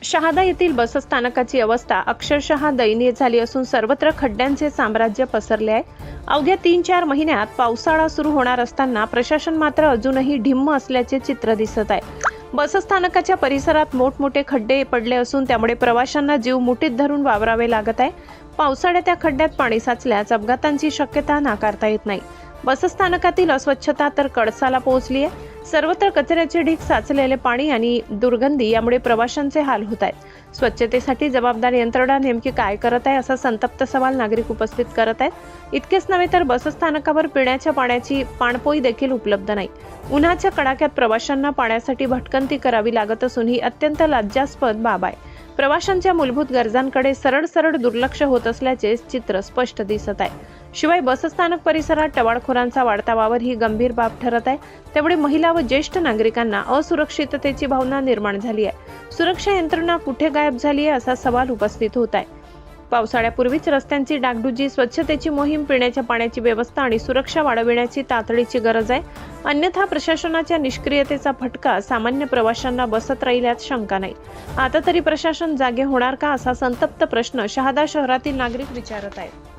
शहादा येथील बसस्थानकाची अवस्था अक्षरशः दयनीय झाली असून सर्वत्र खड्ड्यांचे साम्राज्य पसरले आहे। अवघ्या 3-4 महिन्यात पावसाळा सुरू होणार असताना प्रशासन मात्र अजूनही ढिम्म असल्याचे चित्र दिसत आहे। बसस्थानकाच्या परिसरात मोठमोठे खड्डे पडले असून त्यामुळे प्रवाशांना जीव मुठीत धरून वावरावे लागत आहे। पावसाळ्यात त्या खड्ड्यात पाणी साचल्यास अपघातांची शक्यता नाकारता येत नाही। बसस्थानकातील अस्वच्छता तर कळसाला पोहोचली आहे। सर्वत्र कचऱ्याचे ढीग, साचलेले पाणी आणि दुर्गंधी यामुळे प्रवाशांचे हाल होत आहेत। स्वच्छतेसाठी जबाबदार यंत्रणा नेमकी काय करत आहे असा संतप्त सवाल नागरिक उपस्थित करत आहेत। इतकेच नव्हे तर बसस्थानकावर पिण्याच्या पाण्याची पाणपोई देखील उपलब्ध नाही। उन्हाच्या कडाक्यात प्रवाशांना पाण्यासाठी भटकंती करावी लागत असून ही अत्यंत लज्जास्पद बाब आहे। प्रवाशांच्या मूलभूत गरजांकडे सरळ दुर्लक्ष होत असल्याचे चित्र स्पष्ट दिसत आहे। शिवाय बसस्थानक परिसरात टवाळखोरांचा वाढता वावर ही गंभीर बाब ठरत आहे। त्यामुळे महिला व ज्येष्ठ नागरिकांना असुरक्षिततेची भावना निर्माण झाली आहे। सुरक्षा यंत्रणा कुठे गायब झाली आहे असा सवाल उपस्थित होत आहे। पावसाळ्यापूर्वीच रस्त्यांची डागडुजी, स्वच्छतेची मोहीम, पिण्याच्या पाण्याची व्यवस्था आणि सुरक्षा वाढविण्याची तातडीची गरज आहे। अन्यथा प्रशासनाच्या निष्क्रियतेचा फटका सामान्य प्रवाशांना बसत राहील यात शंका नाही। आता तरी प्रशासन जागे होणार का असा संतप्त प्रश्न शहादा शहरातील नागरिक विचारत आहेत।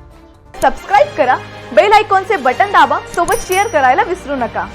सबस्क्राइब करा, बेल आयकॉनचे बटन दाबा, सोबत शेअर करायला विसरू नका।